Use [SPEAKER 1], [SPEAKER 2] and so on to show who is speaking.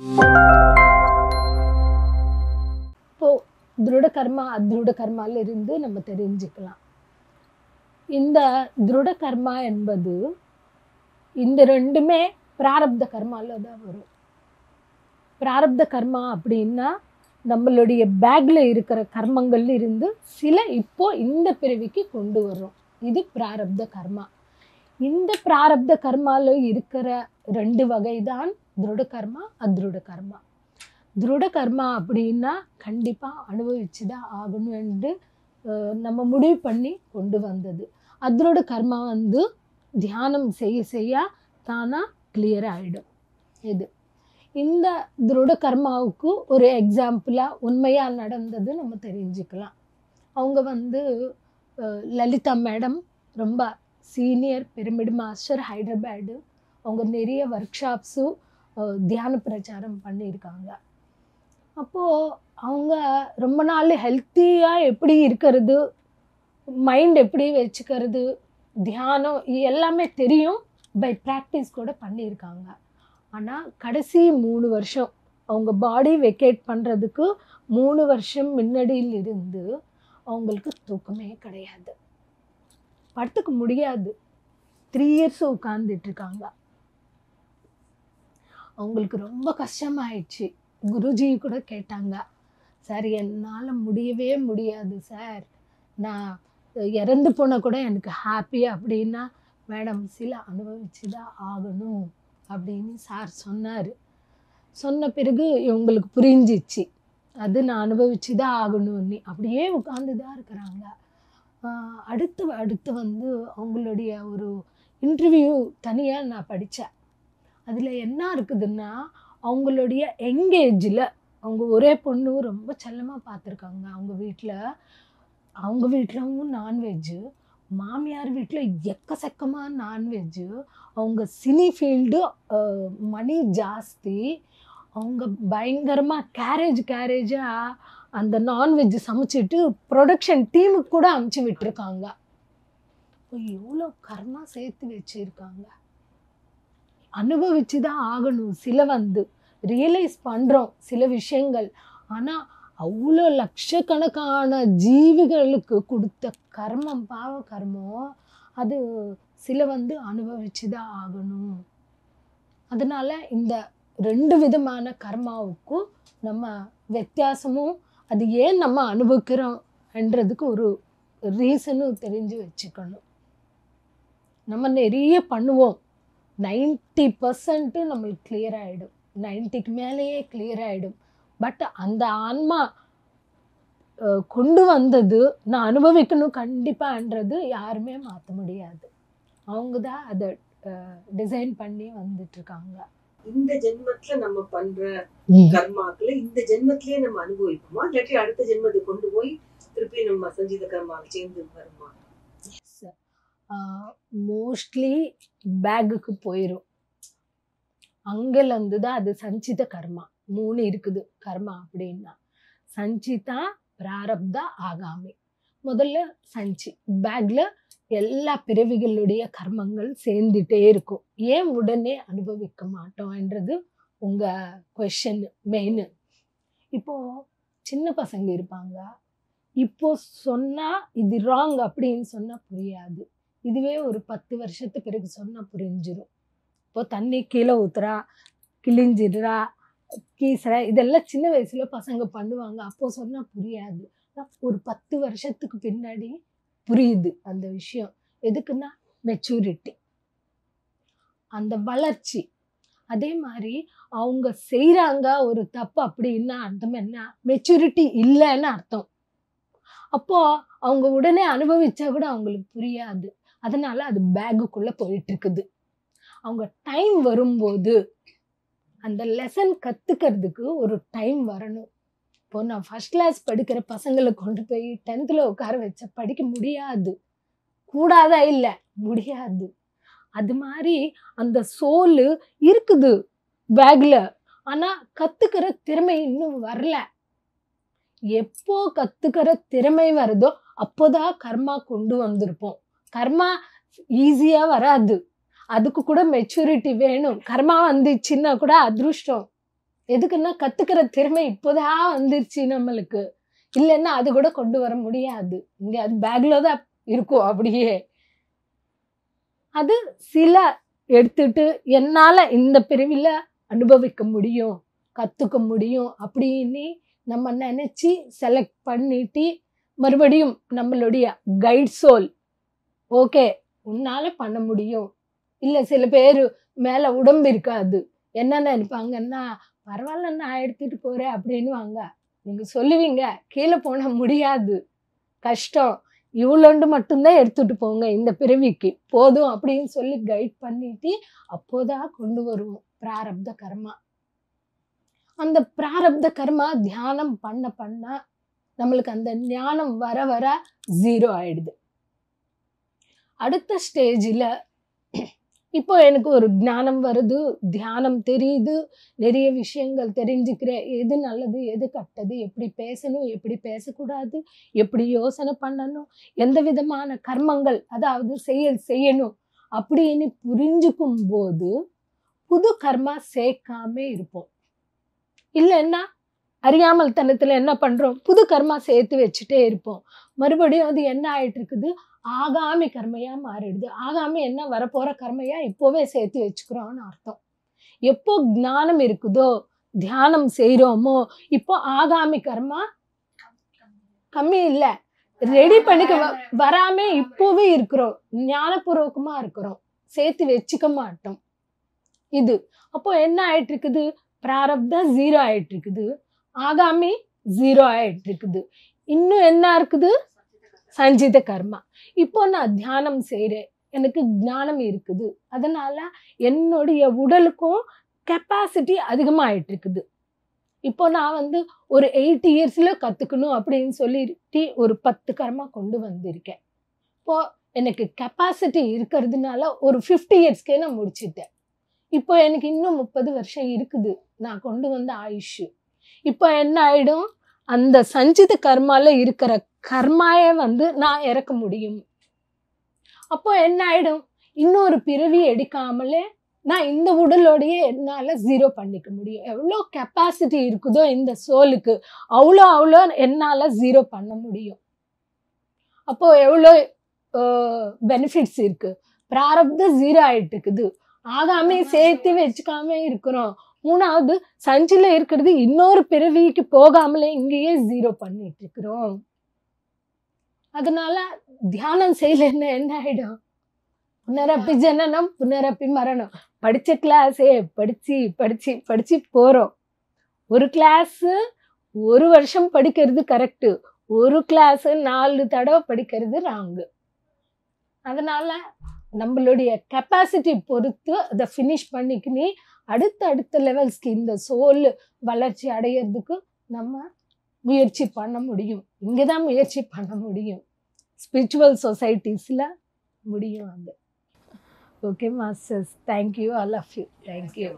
[SPEAKER 1] இப்போ திருட கர்மா அத்ருட கர்மால இருந்து நம்ம தெரிஞ்சுக்கலாம். இந்த திருட கர்மா என்பது இந்த ரெண்டுமே பிராரப்த கர்மால தான் வரும். பிராரப்த கர்மா அப்படின்னா நம்மளுடைய பேக்ல இருக்கிற கர்மங்கள்ல இருந்து சில இப்போ இந்த பிறவிக்கு கொண்டு வர்றோம். இது பிராரப்த கர்மா. இந்த பிராரப்த கர்மால இருக்கிற ரெண்டு வகை தான் திருட கர்மா அத்ருட கர்மா. திருட கர்மா அப்படின்னா கண்டிப்பா அனுபவிச்சுதான் ஆகணும் என்று நம்ம முடிவு பண்ணி கொண்டு வந்தது. அத்ருட கர்மா வந்து தியானம் செய்ய செய்ய தானா கிளியர் ஆயிடும். இது இந்த திருட கர்மாவுக்கு ஒரு எக்ஸாம்பிளா உண்மையா நடந்தது நம்ம தெரிஞ்சுக்கலாம். அவங்க வந்து லலிதா மேடம் ரொம்ப சீனியர் பிரமிட் மாஸ்டர் ஹைதராபாடு. அவங்க நிறைய ஒர்க் ஷாப்ஸும் தியான பிரச்சாரம் பண்ணியிருக்காங்க. அப்போது அவங்க ரொம்ப நாள் ஹெல்த்தியாக எப்படி இருக்கிறது, மைண்ட் எப்படி வச்சுக்கிறது, தியானம் எல்லாமே தெரியும். பை ப்ராக்டிஸ் கூட பண்ணியிருக்காங்க. ஆனால் கடைசி 3 வருஷம் அவங்க பாடி வெக்கேட் பண்ணுறதுக்கு 3 வருஷம் முன்னாடியில் இருந்து அவங்களுக்கு தூக்கமே கிடையாது. படுத்துக்க முடியாது. 3 இயர்ஸ் உட்கார்ந்துட்டுருக்காங்க. அவங்களுக்கு ரொம்ப கஷ்டமாயிடுச்சு. குருஜி கூட கேட்டாங்க, சார் என்னால் முடியவே முடியாது சார், நான் இறந்து போனால் கூட எனக்கு ஹாப்பி அப்படின்னா, மேடம் சில அனுபவிச்சு தான் ஆகணும் அப்படின்னு சார் சொன்னார். சொன்ன பிறகு இவங்களுக்கு புரிஞ்சிச்சு, அது நான் அனுபவிச்சு தான் ஆகணும்னு. அப்படியே உட்காந்து தான் இருக்கிறாங்க. அடுத்து வந்து அவங்களுடைய ஒரு இன்டர்வியூ தனியாக நான் படித்தேன். அதில் என்ன இருக்குதுன்னா, அவங்களுடைய எங்கேஜில் அவங்க ஒரே பொண்ணு ரொம்ப செல்லமாக பார்த்துருக்காங்க. அவங்க வீட்டிலவும் நான்வெஜ்ஜு, மாமியார் வீட்டில் எக்கச்சக்கமாக நான்வெஜ்ஜு. அவங்க சினி ஃபீல்டு, மணி ஜாஸ்தி. அவங்க பயங்கரமாக கேரேஜாக அந்த நான்வெஜ் சமைச்சிட்டு ப்ரொடக்ஷன் டீமுக்கு கூட அமுச்சு விட்டுருக்காங்க. எவ்வளோ கர்மா சேர்த்து வச்சுருக்காங்க. அனுபவிச்சு தான் ஆகணும். சில வந்து ரியலைஸ் பண்ணுறோம் சில விஷயங்கள். ஆனால் அவ்வளோ லட்சக்கணக்கான ஜீவிகளுக்கு கொடுத்த கர்மம், பாவ கர்மம், அது சில வந்து அனுபவிச்சு தான் ஆகணும். அதனால இந்த 2 விதமான கர்மாவுக்கும் நம்ம வித்தியாசமும், அது ஏன் நம்ம அனுபவிக்கிறோம் என்றதுக்கு ஒரு ரீசனும் தெரிஞ்சு வச்சுக்கணும். நம்ம நிறைய பண்ணுவோம். 90% நம்மளுக்கு கிளியர் ஆகிடும். 90க்கு மேலேயே கிளியர் ஆகிடும். பட் அந்த ஆன்மா கொண்டு வந்தது நான் அனுபவிக்கணும் கண்டிப்பான்றது யாருமே மாற்ற முடியாது. அவங்க தான் அதை டிசைன் பண்ணி வந்துட்டு இருக்காங்க.
[SPEAKER 2] இந்த ஜென்மத்துல நம்ம பண்ற கர்மாக்களை இந்த ஜென்மத்திலேயே நம்ம அனுபவிப்போமா, இல்லாட்டி அடுத்த ஜென்மத்தை கொண்டு போய் திருப்பி நம்ம சஞ்சீத கர்மாவில் சேர்ந்து வருமா?
[SPEAKER 1] மோஸ்ட்லி பேக்குக்கு போயிடும். அங்கிருந்து தான் அது சஞ்சித கர்மா. 3 இருக்குது கர்மா அப்படின்னா. சஞ்சிதா, பிராரப்தா, ஆகாமி. முதல்ல பேக்ல எல்லா பிறவிகளுடைய கர்மங்கள் சேர்ந்துட்டே இருக்கும். ஏன் உடனே அனுபவிக்க மாட்டோம்ன்றது உங்க கொஸ்டின் மெயின். இப்போ சின்ன பசங்க இருப்பாங்க. இப்போ சொன்னா இது ராங் அப்படின்னு சொன்னா புரியாது. இதுவே ஒரு 10 வருஷத்துக்கு பிறகு சொன்னா புரிஞ்சிடும். இப்போ தண்ணி கீழே ஊத்துறா, கிழிஞ்சிடுறா, கீசுறா, இதெல்லாம் சின்ன வயசுல பசங்க பண்ணுவாங்க. அப்போ சொன்னா புரியாது. ஒரு 10 வருஷத்துக்கு பின்னாடி புரியுது அந்த விஷயம். எதுக்குன்னா மெச்சூரிட்டி, அந்த வளர்ச்சி. அதே மாதிரி அவங்க செய்கிறாங்க ஒரு தப்பு அப்படின்னா அர்த்தம் என்ன? மெச்சூரிட்டி இல்லைன்னு அர்த்தம். அப்போ அவங்க உடனே அனுபவிச்சா கூட அவங்களுக்கு புரியாது. அதனால அது பேக்குக்குள்ள போயிட்டு இருக்குது. அவங்க டைம் வரும்போது அந்த லெசன் கத்துக்கிறதுக்கு ஒரு டைம் வரணும். இப்போ நான் ஃபர்ஸ்ட் கிளாஸ் படிக்கிற பசங்களை கொண்டு போய் 10th உட்கார வச்ச படிக்க முடியாது. கூடாதா? இல்லை, முடியாது. அது மாதிரி அந்த சோல் இருக்குது பேக்ல. ஆனா கத்துக்கிற திறமை இன்னும் வரல. எப்போ கத்துக்கிற திறமை வருதோ அப்போதான் கர்மா கொண்டு வந்திருப்போம். கர்மா ஈஸியா வராது. அதுக்கு கூட மெச்சூரிட்டி வேணும். கர்மா வந்துச்சுன்னா கூட அதிருஷ்டம். எதுக்குன்னா கத்துக்கிற திறமை இப்போதான் வந்துருச்சு நம்மளுக்கு. இல்லைன்னா அது கூட கொண்டு வர முடியாது. இங்க அது பேக்ல தான் இருக்கும் அப்படியே. அது சில எடுத்துட்டு என்னால இந்த பிரிவில அனுபவிக்க முடியும், கத்துக்க முடியும் அப்படின்னு நம்ம நினைச்சு செலக்ட் பண்ணிட்டு மறுபடியும் நம்மளுடைய கைட் சோல் ஓகே உன்னால பண்ண முடியும். இல்ல சில பேர் மேல உடம்பு இருக்காது, என்ன நினைப்பாங்கன்னா பரவாயில்ல நான் எடுத்துட்டு போறேன் அப்படின்னுவாங்க. நீங்க சொல்லுவீங்க கீழே போன முடியாது, கஷ்டம், இவ்வளோண்டு மட்டும்தான் எடுத்துட்டு போங்க இந்த பிறவிக்கு போதும் அப்படின்னு சொல்லி கைட் பண்ணிட்டு அப்போதான் கொண்டு வருவோம் பிராரப்த கர்மா. அந்த பிராரப்த கர்மா தியானம் பண்ண பண்ண நம்மளுக்கு அந்த ஞானம் வர வர 0 ஆயிடுது. அடுத்த ஸ்டேஜில் இப்போ எனக்கு ஒரு ஞானம் வருது, தியானம் தெரியுது, நிறைய விஷயங்கள் தெரிஞ்சுக்கிறேன், எது நல்லது எது கெட்டது, எப்படி பேசணும் எப்படி பேசக்கூடாது, எப்படி யோசனை பண்ணணும், எந்த விதமான கர்மங்கள் அதாவது செய்யணும் அப்படின்னு புரிஞ்சுக்கும் போது புது கர்மா சேர்க்காம இருப்போம். இல்லைன்னா அறியாமல் தனத்துல என்ன பண்றோம், புது கர்மா சேர்த்து வச்சுட்டே இருப்போம். மறுபடியும் அது என்ன ஆயிட்டு இருக்குது, ஆகாமி கர்மையா மாறிடுது. ஆகாமி என்ன வரப்போற கர்மையா இப்போவே சேர்த்து வச்சுக்கிறோம்னு அர்த்தம். எப்போ ஞானம் இருக்குதோ தியானம் செய்யறோமோ இப்போ ஆகாமி கர்மா கம்மி இல்லை, ரெடி பண்ணிக்க வராம இப்போவே இருக்கிறோம், ஞானபூர்வகமா இருக்கிறோம், சேர்த்து வச்சுக்க மாட்டோம். இது அப்போ என்ன ஆயிட்டு இருக்குது, பிராரப்த 0 ஆயிட்டு இருக்குது, ஆகாமி 0 ஆயிட்டு இருக்குது. இன்னும் என்ன இருக்குது, சஞ்சித கர்மா. இப்போ நான் தியானம் செய்கிறேன், எனக்கு ஞானம் இருக்குது, அதனால என்னுடைய உடலுக்கும் கெப்பாசிட்டி அதிகமாகிட்டு இருக்குது. இப்போ நான் ஒரு 8 இயர்ஸ்ல கற்றுக்கணும் அப்படின்னு சொல்லிட்டு ஒரு 10 கர்மா கொண்டு வந்திருக்கேன். இப்போ எனக்கு கெப்பாசிட்டி இருக்கிறதுனால ஒரு 50 இயர்ஸ்க்கே நான் முடிச்சிட்டேன். இப்போ எனக்கு இன்னும் 30 வருஷம் இருக்குது நான் கொண்டு வந்த ஆயுஷ். இப்போ என்ன ஆயிடும், அந்த சஞ்சித கர்மால இருக்கிற கர்மாயை நான் இறக்க முடியும். அப்போ என்ன ஆயிடும், இன்னொரு பிறவி எடுக்காமலே நான் இந்த உடலோடையே என்னால 0 பண்ணிக்க முடியும். எவ்வளோ கெப்பாசிட்டி இருக்குதோ இந்த சோலுக்கு அவ்வளோ என்னால 0 பண்ண முடியும். அப்போ எவ்வளோ பெனிஃபிட்ஸ் இருக்கு. பிராரப்த 0 ஆயிட்டு இருக்குது, ஆகாமே சேர்த்து வச்சுக்காம இருக்கிறோம். 3வது சஞ்சில இருக்கிறது இன்னொரு பிறவிக்கு போகாமலே இங்கேயே 0 பண்ணிட்டு இருக்கிறோம். அதனால தியானம் செய்யலன்னா என்ன ஆயிடும், புனரப்பி ஜனனம் புனரப்பி மரணம். படிச்ச கிளாஸே படிச்சு படிச்சு படிச்சு போறோம். ஒரு கிளாஸ் 1 வருஷம் படிக்கிறது கரெக்டு, ஒரு கிளாஸ் 4 தடவை படிக்கிறது ராங்கு. அதனால நம்மளுடைய கெப்பாசிட்டி பொறுத்து அதை ஃபினிஷ் பண்ணிக்கினி அடுத்த லெவல்ஸ்க்கு இந்த சோல் வளர்ச்சி அடையிறதுக்கு நம்ம முயற்சி பண்ண முடியும். இங்கே தான் முயற்சி பண்ண முடியும், ஸ்பிரிச்சுவல் சொசைட்டிஸில் முடியும் அது. Okay masters, thank you, all of you, thank you.